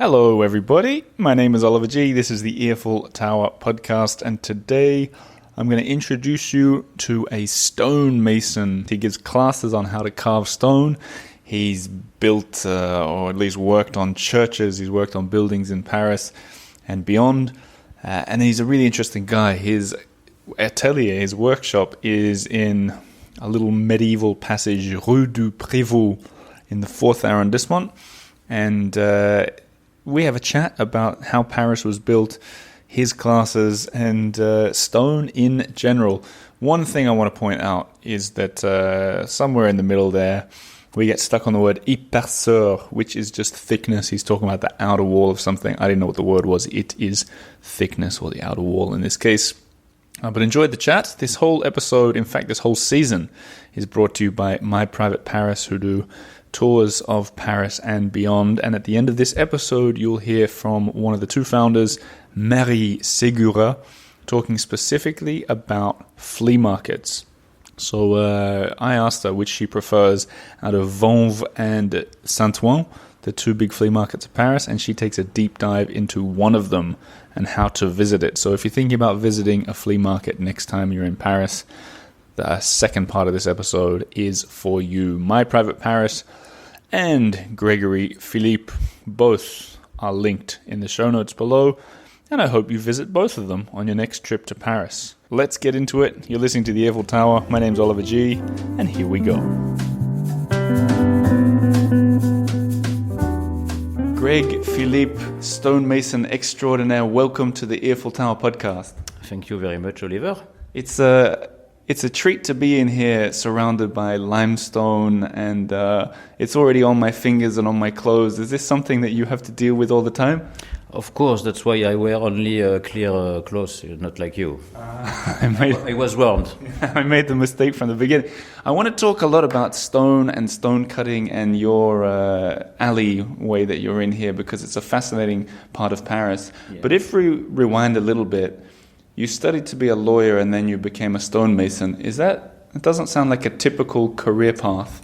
Hello, everybody. My name is Oliver G. This is the Eiffel Tower podcast, and today I'm going to introduce you to a stonemason. He gives classes on how to carve stone. He's built, or at least worked on churches. He's worked on buildings in Paris and beyond. And he's a really interesting guy. His atelier, his workshop, is in a little medieval passage, Rue du Prévost, in the 4th arrondissement. And we have a chat about how Paris was built, his classes, and stone in general. One thing I want to point out is that somewhere in the middle there, we get stuck on the word épaisseur, which is just thickness. He's talking about the outer wall of something. I didn't know what the word was. It is thickness, or the outer wall in this case. But enjoyed the chat. This whole episode, in fact, this whole season, is brought to you by My Private Paris, who do tours of Paris and beyond. And at the end of this episode, you'll hear from one of the two founders, Marais Segura, talking specifically about flea markets. So I asked her which she prefers out of Vanves and Saint Ouen, the two big flea markets of Paris, and she takes a deep dive into one of them and how to visit it. So if you're thinking about visiting a flea market next time you're in Paris, the second part of this episode is for you. My Private Paris and Grégory Philippe, both are linked in the show notes below, and I hope you visit both of them on your next trip to Paris. Let's get into it. You're listening to the Eiffel Tower. My name's Oliver G, and here we go. Greg Philippe, stonemason extraordinaire, welcome to the Eiffel Tower podcast. Thank you very much, Oliver. It's a treat to be in here surrounded by limestone, and it's already on my fingers and on my clothes. Is this something that you have to deal with all the time? Of course, that's why I wear only clear clothes, not like you. I was warned. I made the mistake from the beginning. I want to talk a lot about stone and stone cutting and your alleyway that you're in here, because it's a fascinating part of Paris. Yeah. But if we rewind a little bit, you studied to be a lawyer and then you became a stonemason. It doesn't sound like a typical career path.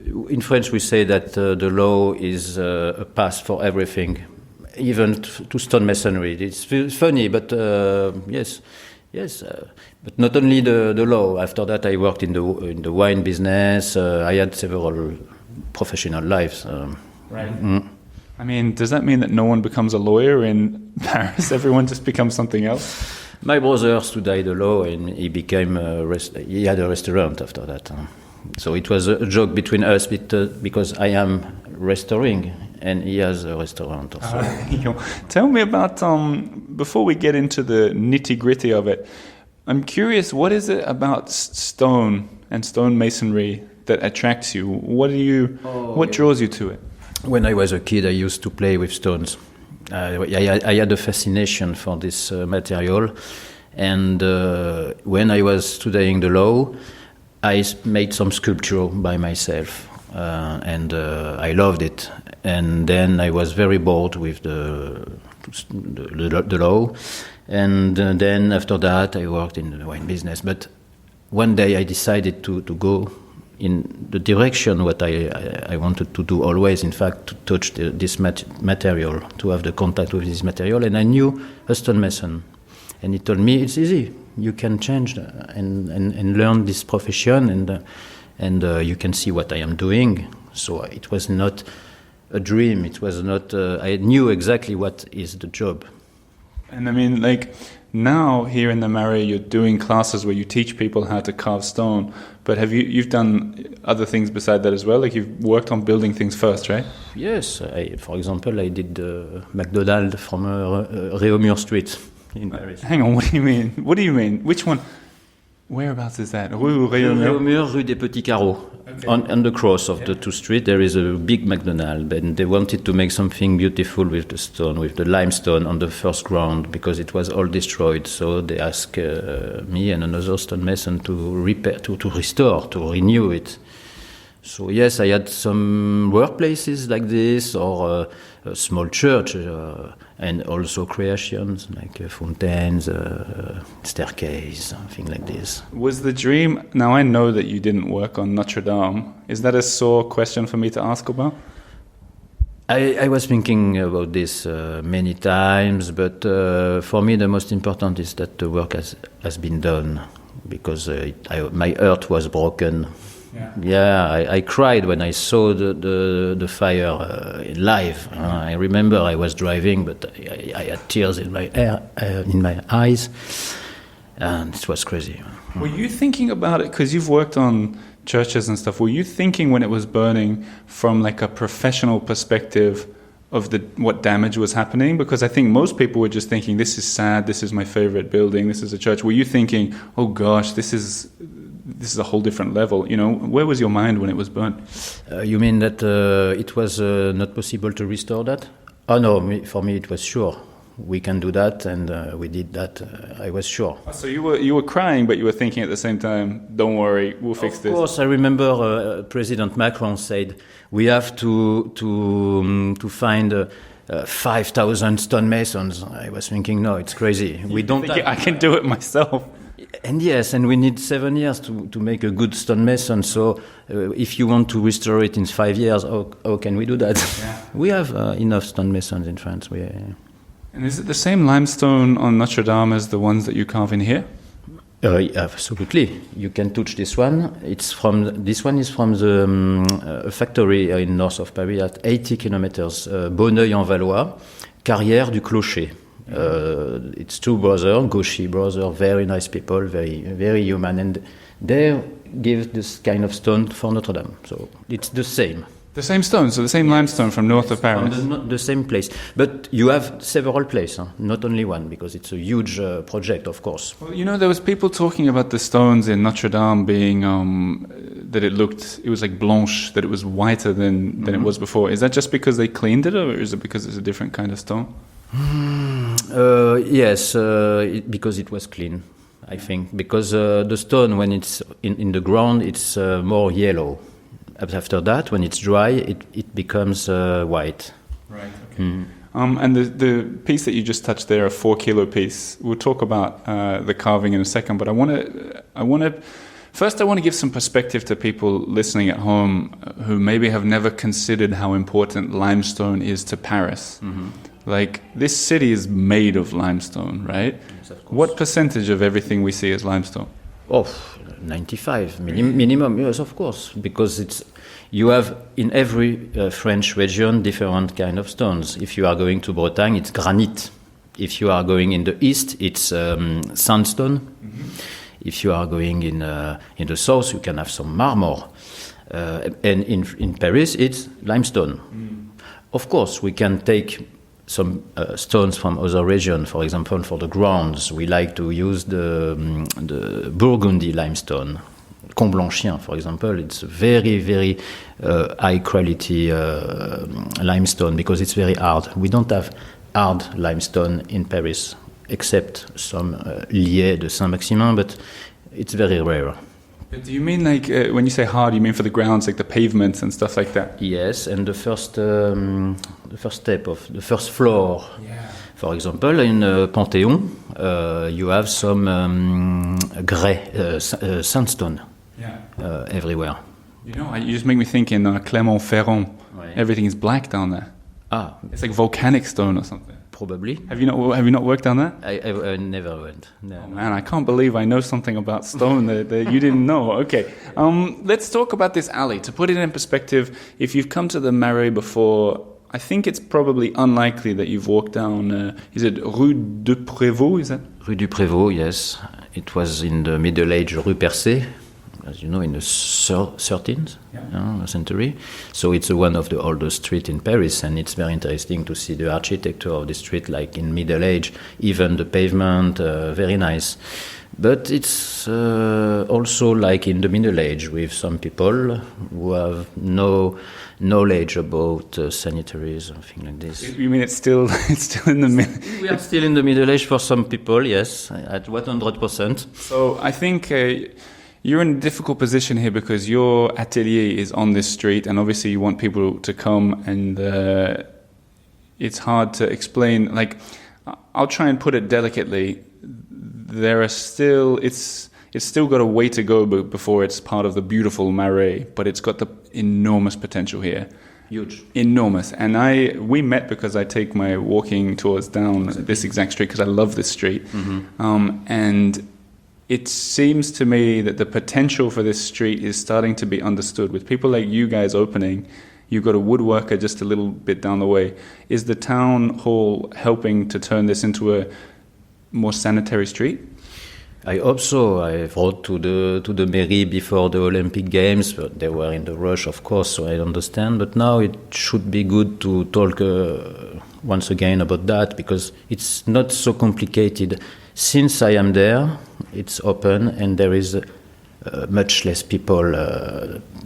In French, we say that the law is a path for everything, even to stonemasonry. It's funny, but yes. But not only the law. After that, I worked in the wine business. I had several professional lives. Right. I mean, does that mean that no one becomes a lawyer in Paris? Everyone just becomes something else? My brother studied the law, and he became he had a restaurant after that. So it was a joke between us because I am restoring and he has a restaurant also. Tell me about, before we get into the nitty-gritty of it, I'm curious, what is it about stone and stonemasonry that attracts you? What draws you to it? When I was a kid, I used to play with stones. I had a fascination for this material, and when I was studying the law, I made some sculpture by myself, and I loved it. And then I was very bored with the law, and then after that I worked in the wine business. But one day I decided to go in the direction what I wanted to do always, in fact, to touch this material, to have the contact with this material. And I knew a stonemason, and he told me it's easy. You can change and learn this profession, and you can see what I am doing. So it was not a dream. It was not. I knew exactly what is the job. And I mean, like, now here in the Marais, you're doing classes where you teach people how to carve stone. But you've done other things beside that as well? Like, you've worked on building things first, right? Yes. For example, I did McDonald's from Réaumur Street in Paris. Hang on, what do you mean? What do you mean? Which one? Whereabouts is that? Rue Réaumur, Rue des Petits Carreaux. Okay. On the cross of the two streets, there is a big McDonald's, and they wanted to make something beautiful with the stone, with the limestone on the first ground, because it was all destroyed. So they asked me and another stonemason to repair, to restore, to renew it. So yes, I had some workplaces like this, or a small church, and also creations like fountains, staircase, things like this. Was the dream, now I know that you didn't work on Notre Dame, is that a sore question for me to ask about? I was thinking about this many times, but for me the most important is that the work has been done, because my heart was broken. Yeah, I cried when I saw the fire live. I remember I was driving, but I had tears in my eyes, and it was crazy. Were you thinking about it, because you've worked on churches and stuff, were you thinking when it was burning from like a professional perspective of what damage was happening? Because I think most people were just thinking, this is sad, this is my favorite building, this is a church. Were you thinking, oh gosh, this is a whole different level? You know, where was your mind when it was burnt? You mean that it was not possible to restore that? Oh no, for me it was sure. We can do that, and we did that. I was sure. So you were crying, but you were thinking at the same time, don't worry, we'll fix this. Of course, I remember President Macron said, we have to find 5,000 stonemasons. I was thinking, no, it's crazy. We don't. I can do it myself. And yes, and we need 7 years to make a good stonemason. So if you want to restore it in 5 years, how can we do that? Yeah. We have enough stonemasons in France. And is it the same limestone on Notre Dame as the ones that you carve in here? Absolutely. You can touch this one. This one is from the factory in north of Paris at 80 kilometers, Bonneuil-en-Valois, Carrière du Clocher. It's two brothers, Gauchy brothers, very nice people, very, very human, and they give this kind of stone for Notre Dame. So it's the same. The same stone, so the same limestone from north of Paris. From the same place. But you have several places, not only one, because it's a huge project, of course. Well, you know, there was people talking about the stones in Notre Dame being, that it was like blanche, that it was whiter than it was before. Is that just because they cleaned it, or is it because it's a different kind of stone? Yes, because it was clean, I think. Because the stone, when it's in the ground, it's more yellow. After that, when it's dry, it becomes white. Right. Okay. And the piece that you just touched there, a 4 kilo piece. We'll talk about the carving in a second, but I want to give some perspective to people listening at home who maybe have never considered how important limestone is to Paris. Mm-hmm. Like, this city is made of limestone, right? Yes, of course. What percentage of everything we see is limestone? 95 minimum, yes, of course, because you have in every French region different kind of stones. If you are going to Bretagne, it's granite. If you are going in the east, it's sandstone. Mm-hmm. If you are going in the south, you can have some marmor. And in Paris, it's limestone. Mm. Of course, we can take some stones from other regions. For example, for the grounds, we like to use the Burgundy limestone. Comblanchien, for example, it's very, very high quality limestone because it's very hard. We don't have hard limestone in Paris, except some liais de Saint-Maximin, but it's very rare. Do you mean like when you say hard, you mean for the grounds, like the pavements and stuff like that? Yes, and the first step of the first floor. Yeah. For example, in Panthéon, you have some grès, sandstone. Yeah. Everywhere. You know, you just make me think in Clermont-Ferrand, right. Everything is black down there. It's like volcanic stone or something. Probably. Have you not worked down there? I never went. No. Oh man, I can't believe I know something about stone that you didn't know. Okay, let's talk about this alley. To put it in perspective, if you've come to the Marais before, I think it's probably unlikely that you've walked down. Is it Rue du Prévost? Is that Rue du Prévost? Yes, it was in the Middle Age, Rue Percée. As you know, in the 13th century. So it's one of the oldest streets in Paris, and it's very interesting to see the architecture of the street, like in Middle Age, even the pavement, very nice. But it's also like in the Middle Age, with some people who have no knowledge about sanitaries or things like this. You mean it's still in the Middle? We are still in the Middle Age for some people, yes, at 100%. So I think you're in a difficult position here because your atelier is on this street, and obviously you want people to come, and it's hard to explain. Like, I'll try and put it delicately. It's still got a way to go before it's part of the beautiful Marais, but it's got the enormous potential here. Huge. Enormous. And we met because I take my walking tours down this exact street because I love this street. And it seems to me that the potential for this street is starting to be understood. With people like you guys opening, you've got a woodworker just a little bit down the way. Is the town hall helping to turn this into a more sanitary street? I hope so. I wrote to the Marais before the Olympic Games, but they were in the rush, of course, so I understand. But now it should be good to talk once again about that, because it's not so complicated. Since I am there, it's open, and there is much less people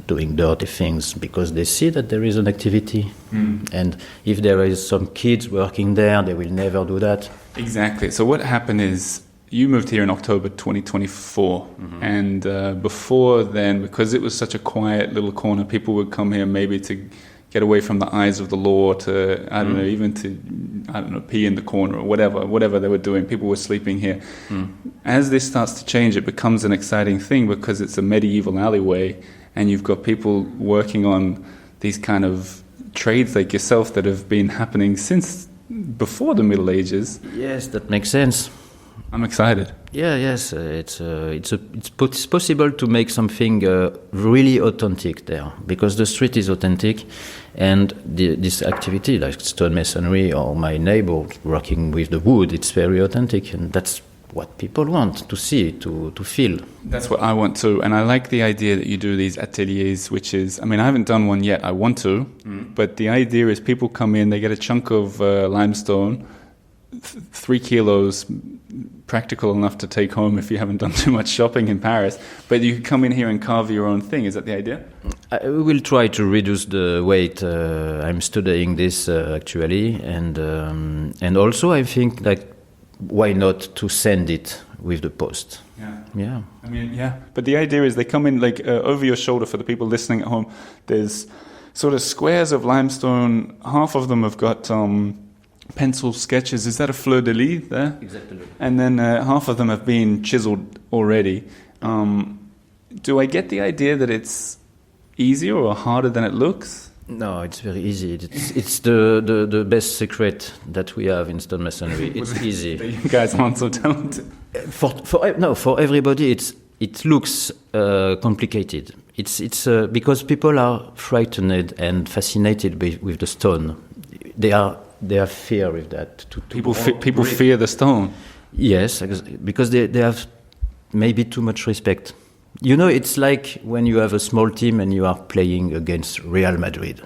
doing dirty things, because they see that there is an activity. And if there is some kids working there, they will never do that. Exactly. So what happened is, you moved here in October 2024, and before then, because it was such a quiet little corner, people would come here maybe to get away from the eyes of the law, to, I don't know, even to, pee in the corner or whatever they were doing. People were sleeping here. As this starts to change, it becomes an exciting thing because it's a medieval alleyway, and you've got people working on these kind of trades like yourself that have been happening since before the Middle Ages. Yes, that makes sense. I'm excited. Yes, it's possible to make something really authentic there, because the street is authentic, and this activity like stonemasonry or my neighbor working with the wood, it's very authentic, and that's what people want to see, to feel. That's what I want too, and I like the idea that you do these ateliers, which is, I mean, I haven't done one yet, I want to, but the idea is people come in, they get a chunk of limestone, 3 kilos, practical enough to take home if you haven't done too much shopping in Paris, but you can come in here and carve your own thing. Is that the idea? I will try to reduce the weight. I'm studying this actually, and also I think like, why not to send it with the post? Yeah. I mean, yeah. But the idea is they come in like over your shoulder. For the people listening at home, there's sort of squares of limestone. Half of them have got pencil sketches. Is that a fleur de lis there? Exactly. And then half of them have been chiseled already. Do I get the idea that it's easier or harder than it looks? No, it's very easy. It's the best secret that we have in stonemasonry. It's easy. You guys aren't so talented. For everybody, it looks complicated. It's because people are frightened and fascinated with the stone. They have fear with that. People fear the stone. Yes, because they have maybe too much respect. You know, it's like when you have a small team and you are playing against Real Madrid.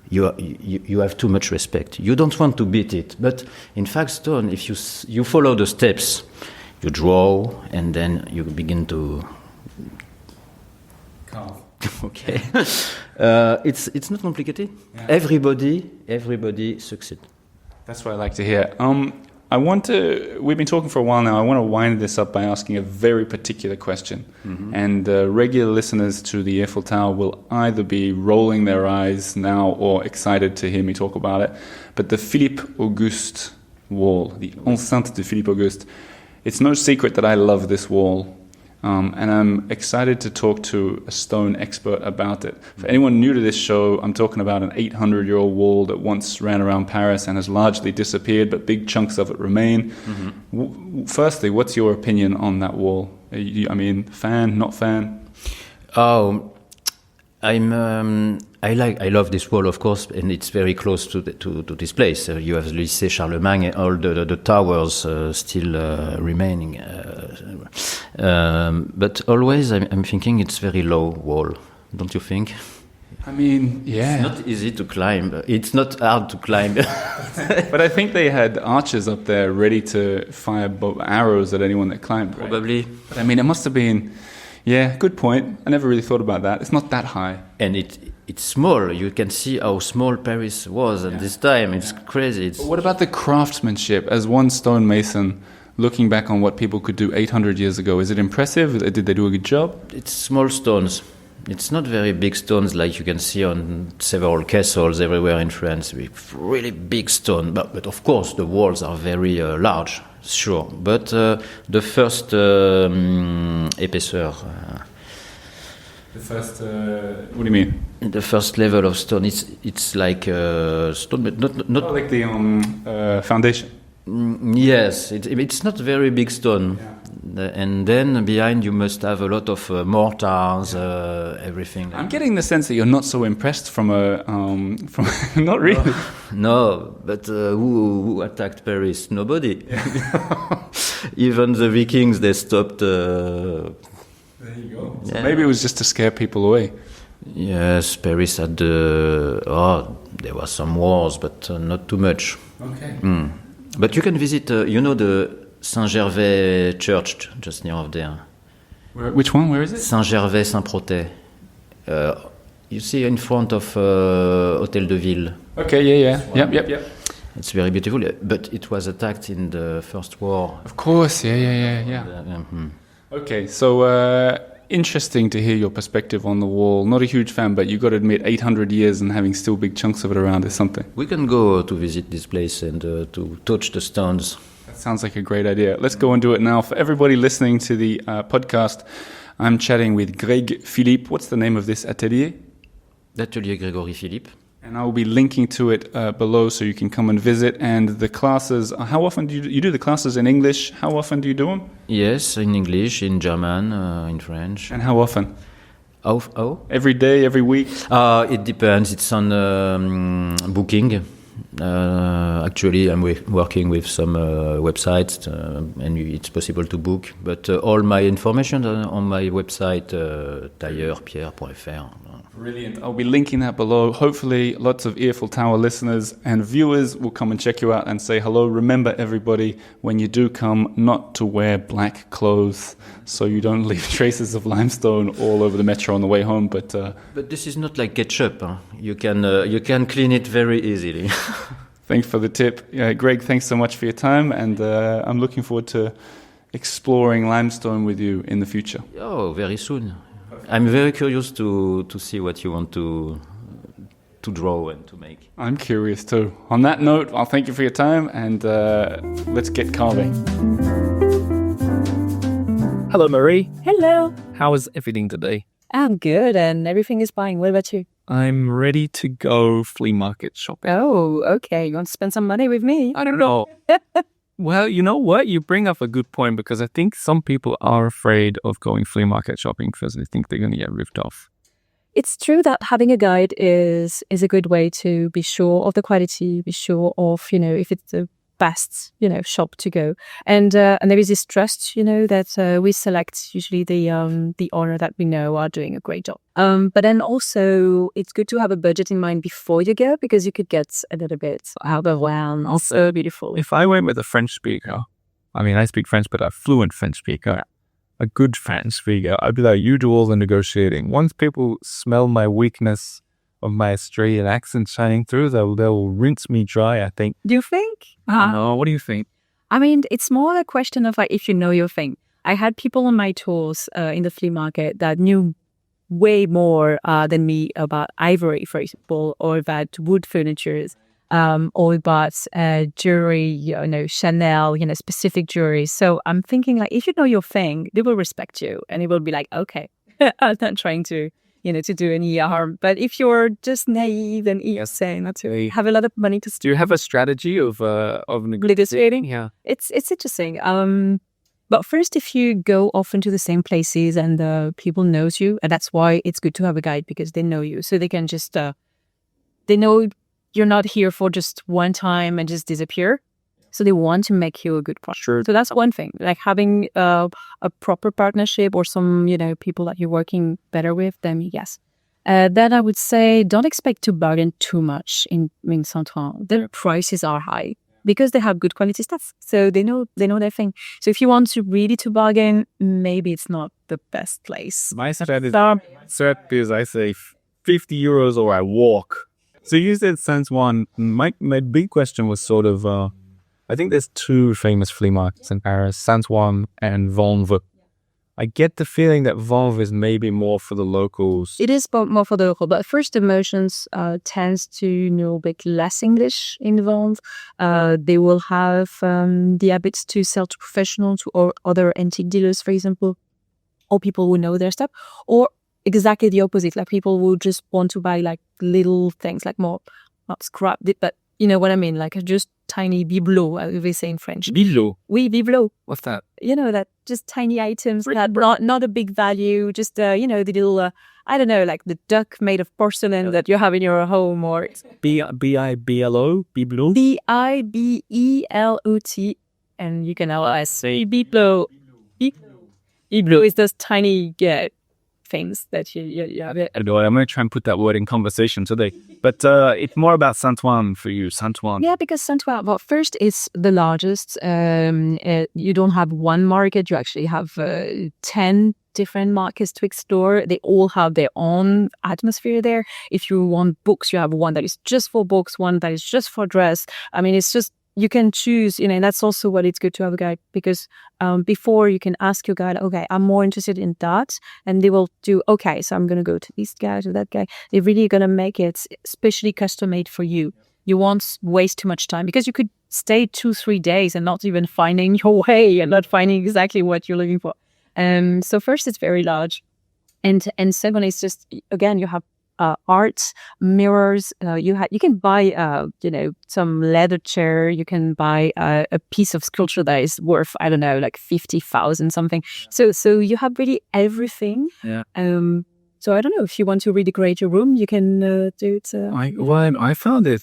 You have too much respect. You don't want to beat it. But in fact, stone, if you follow the steps, you draw and then you begin to Carve. Okay. It's not complicated. Yeah. Everybody succeeds. That's what I like to hear. We've been talking for a while now. I want to wind this up by asking a very particular question. And regular listeners to the Eiffel Tower will either be rolling their eyes now or excited to hear me talk about it. But the Philippe Auguste wall, the enceinte de Philippe Auguste, it's no secret that I love this wall. And I'm excited to talk to a stone expert about it. For anyone new to this show, I'm talking about an 800-year-old wall that once ran around Paris and has largely disappeared, but big chunks of it remain. Firstly, what's your opinion on that wall? Fan, not fan? Oh, I love this wall, of course, and it's very close to this place. You have Lycée Charlemagne and all the towers still remaining. But always I'm thinking it's very low wall, don't you think? I mean, yeah. It's not easy to climb. It's not hard to climb. But I think they had archers up there ready to fire arrows at anyone that climbed. Right? Probably. But I mean, it must have been... Yeah, good point. I never really thought about that. It's not that high. And it's small. You can see how small Paris was at this time. It's crazy. But what about the craftsmanship? As one stonemason, looking back on what people could do 800 years ago, is it impressive? Did they do a good job? It's small stones. It's not very big stones like you can see on several castles everywhere in France. With really big stone. But of course, the walls are very large. Sure, but the first épaisseur. The first, what do you mean? The first level of stone, it's like stone, but not Oh, like the foundation. Yes, it's not very big stone. Yeah. And then behind you must have a lot of mortars, everything. I'm getting the sense that you're not so impressed from not really. No, but who attacked Paris? Nobody. Even the Vikings, they stopped. There you go. So Yeah. maybe it was just to scare people away. Yes, Paris had there were some wars, but not too much. Okay. But you can visit, the Saint-Gervais church just near of there. Which one? Where is it? Saint-Gervais, Saint-Protais. You see in front of Hôtel de Ville. Okay, yeah. Yep. It's very beautiful, but it was attacked in the First War. Of course, yeah. Okay, so interesting to hear your perspective on the wall. Not a huge fan, but you got to admit 800 years and having still big chunks of it around is something. We can go to visit this place and to touch the stones. That sounds like a great idea. Let's go and do it now. For everybody listening to the podcast, I'm chatting with Grégory Philippe. What's the name of this atelier? Atelier Grégory Philippe. And I will be linking to it below so you can come and visit. And the classes, how often do you do the classes in English? How often do you do them? Yes, in English, in German, in French. And how often? Oh? Every day, every week? It depends. It's on booking. Actually, I'm working with some websites, and it's possible to book. But all my information on my website, tailleurpierre.fr. Brilliant. I'll be linking that below. Hopefully, lots of Earful Tower listeners and viewers will come and check you out and say hello. Remember, everybody, when you do come, not to wear black clothes so you don't leave traces of limestone all over the metro on the way home. But this is not like ketchup. Huh? You can clean it very easily. Thanks for the tip. Greg, thanks so much for your time. And I'm looking forward to exploring limestone with you in the future. Oh, very soon. I'm very curious to see what you want to draw and to make. I'm curious too. On that note, I'll thank you for your time and let's get carving. Hello, Marie. Hello. How is everything today? I'm good and everything is fine. What about you? I'm ready to go flea market shopping. Oh, okay. You want to spend some money with me? I don't know. Well, you know what? You bring up a good point because I think some people are afraid of going flea market shopping because they think they're going to get ripped off. It's true that having a guide is a good way to be sure of the quality, be sure of, if it's the best, shop to go. And there is this trust, that we select usually the owner that we know are doing a great job. But then also it's good to have a budget in mind before you go because you could get a little bit overwhelmed. Also beautiful. If I went with a French speaker, I speak French, but a fluent French speaker, a good French speaker, I'd be like, you do all the negotiating. Once people smell my weakness of my Australian accent shining through, they'll rinse me dry, I think. Do you think? No, what do you think? It's more a question of if you know your thing. I had people on my tours in the flea market that knew way more than me about ivory, for example, or about wood furnitures, or about jewelry, Chanel, specific jewelry. So I'm thinking if you know your thing, they will respect you and it will be like, okay, I'm not trying to do any harm. But if you're just naive and innocent, not to have a lot of money to Do you have a strategy of negotiating? Yeah. It's interesting. But first, if you go often to the same places and people knows you, and that's why it's good to have a guide because they know you. So they can just, they know you're not here for just one time and just disappear. So they want to make you a good partner. Sure. So that's one thing, like having a proper partnership or some, people that you're working better with, then yes. Then I would say don't expect to bargain too much in Saint Ouen. Their prices are high because they have good quality stuff. So they know their thing. So if you want to really to bargain, maybe it's not the best place. My strategy is I say 50 euros or I walk. So you said Saint Ouen. My big question was sort of, I think there's two famous flea markets in Paris, Saint Ouen and Vanves. I get the feeling that Vanves is maybe more for the locals. It is more for the local, but First Emotions tends to know a bit less English in Vanves. They will have the habits to sell to professionals or other antique dealers, for example, or people who know their stuff. Or exactly the opposite. Like people will just want to buy like little things, like more not scrap, but you know what I mean, like just tiny bibelots, as they say in French. Bilo. Oui, bibelot. What's that? You know, that just tiny items that not a big value, just you know, the little I don't know, like the duck made of porcelain that you have in your home, or B-I-B-L-O? Bibelot? Bibelot, and you can always say bibelot. Bibelot is those tiny things that you have. I'm going to try and put that word in conversation today. But it's more about Saint Ouen for you, Saint Ouen. Yeah, because Saint Ouen, well, first, it's the largest. You don't have one market. You actually have 10 different markets to explore. They all have their own atmosphere there. If you want books, you have one that is just for books, one that is just for dress. I mean, it's just, you can choose, you know, and that's also what it's good to have a guide, because before you can ask your guide, okay, I'm more interested in that. And they will do, okay, so I'm going to go to this guy, to that guy. They're really going to make it specially custom made for you. You won't waste too much time, because you could stay 2-3 days and not even finding your way and not finding exactly what you're looking for. So first, it's very large. And second, it's just, again, you have art, mirrors. You can buy, you know, some leather chair. You can buy a piece of sculpture that is worth, I don't know, like 50,000 something. So you have really everything. Yeah. So I don't know, if you want to redecorate your room, you can do it. I found it,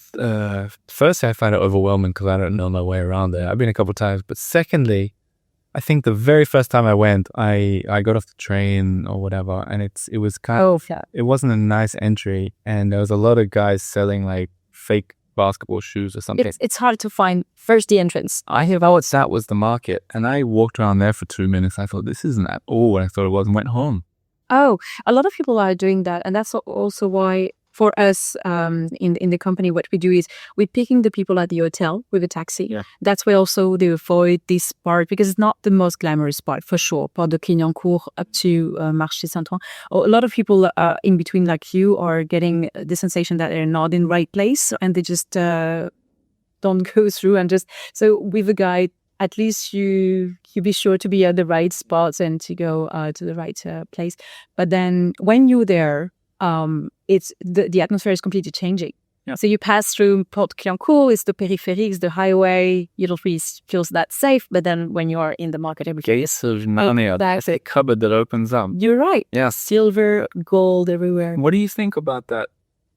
firstly, I found it overwhelming because I don't know my way around there. I've been a couple of times. But secondly, I think the very first time I went, I got off the train or whatever, and it was kind of, it wasn't a nice entry, and there was a lot of guys selling like fake basketball shoes or something. It's hard to find first the entrance. I thought that was the market, and I walked around there for 2 minutes. I thought, this isn't at all what I thought it was, and went home. Oh, a lot of people are doing that, and that's also why for us in the company, what we do is we're picking the people at the hotel with a taxi. Yeah. That's why also they avoid this part, because it's not the most glamorous part, for sure. Part de Clignancourt up to Marché Saint Ouen. A lot of people in between, like you, are getting the sensation that they're not in the right place, and they just don't go through. And just so with a guide, at least you be sure to be at the right spots and to go to the right place. But then when you're there, it's the atmosphere is completely changing. Yeah. So you pass through Porte Clignancourt, it's the periphery, it's the highway. You don't really feel that safe. But then when you're in the market, everything Gates of Narnia. That's a cupboard that opens up. You're right. Yeah. Silver, gold everywhere. What do you think about that?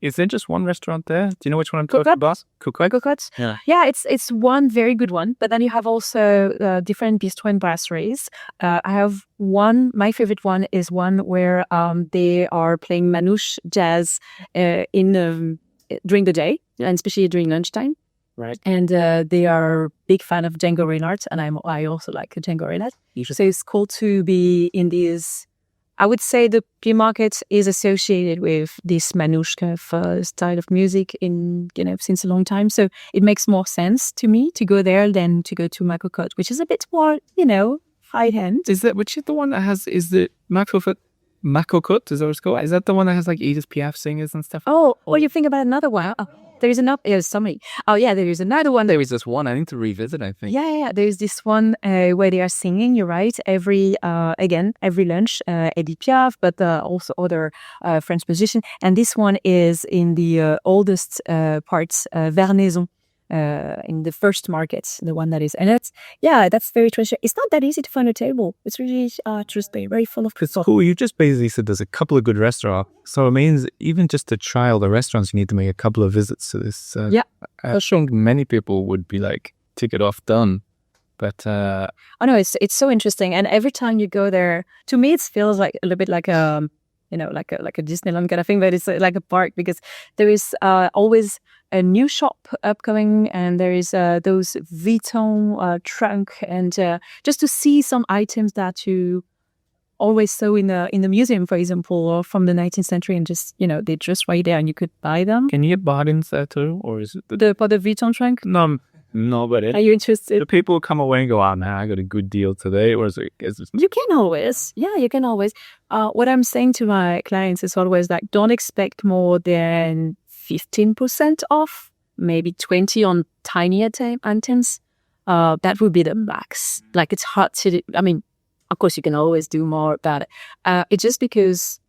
Is there just one restaurant there? Do you know which one I'm talking about? Cocotte. Yeah, it's one very good one. But then you have also different bistro and brasseries. I have one. My favorite one is one where they are playing manouche jazz during the day, and especially during lunchtime. Right. And they are a big fan of Django Reinhardt, and I also like Django Reinhardt. So it's cool to be in these. I would say the flea market is associated with this manouche kind of style of music since a long time. So it makes more sense to me to go there than to go to Ma Cocotte, which is a bit more, high end. Which is the one that has, is the Ma Cocotte, is that what it's called? Is that the one that has like Edith Piaf singers and stuff? Oh, or you think about another one. Oh, there is another, there's so many. Oh yeah, there is another one. There is this one I need to revisit, I think. Yeah. There's this one where they are singing, you're right, every lunch, Edith Piaf, but also other French musicians. And this one is in the oldest parts, Vernaison. In the first market, the one that is, and that's very treasure. It's not that easy to find a table. It's really just very full of people. It's cool. You just basically said there's a couple of good restaurants, so it means even just to trial the restaurants, you need to make a couple of visits to this. I'm sure many people would be like, ticket off, done. But oh no, it's so interesting, and every time you go there, to me, it feels like a little bit like a Disneyland kind of thing, but it's like a park, because there is always a new shop upcoming, and there is those Vuitton trunk, and just to see some items that you always saw in the museum, for example, or from the 19th century, and just they're just right there, and you could buy them. Can you get bargains there too, or is it for the Vuitton trunk? No, but are you interested? Do people come away and go, "Oh man, I got a good deal today," or is it? You can always, you can always. What I'm saying to my clients is always like, don't expect more than 15% off, maybe 20 on tiny items. That would be the max. Like, it's hard to. I mean, of course, you can always do more about it. It's just because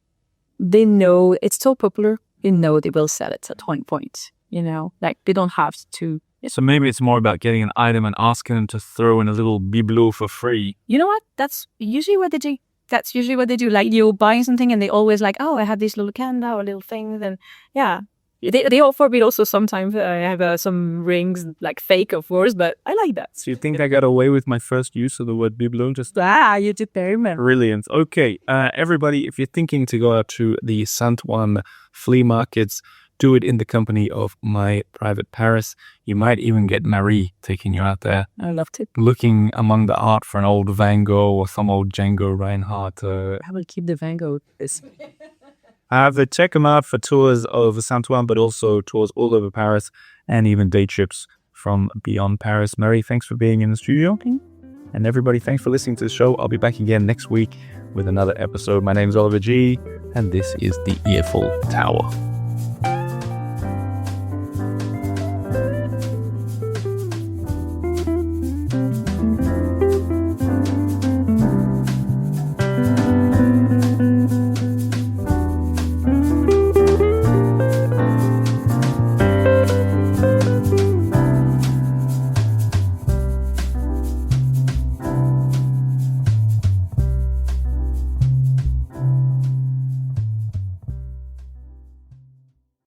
they know it's so popular. They know they will sell it at one point. You know, like they don't have to. So maybe it's more about getting an item and asking them to throw in a little bibelot for free. You know what? That's usually what they do. That's usually what they do. Like you're buying something and they always like, oh, I have this little candle or little thing. Then yeah, they offer me also sometimes. I have some rings, like fake, of course, but I like that. So you think I got away with my first use of the word bibelot? Just You did very well. brilliant. Okay, everybody, if you're thinking to go out to the Saint Ouen flea markets, do it in the company of my private Paris. You might even get Marais taking you out there, I loved it. looking among the art for an old Van Gogh or some old Django Reinhardt. I will keep the Van Gogh. Check them out for tours over Saint Ouen, but also tours all over Paris and even day trips from beyond Paris. Marais, thanks for being in the studio. And everybody, thanks for listening to the show. I'll be back again next week with another episode. My name is Oliver G, and this is the Earful Tower.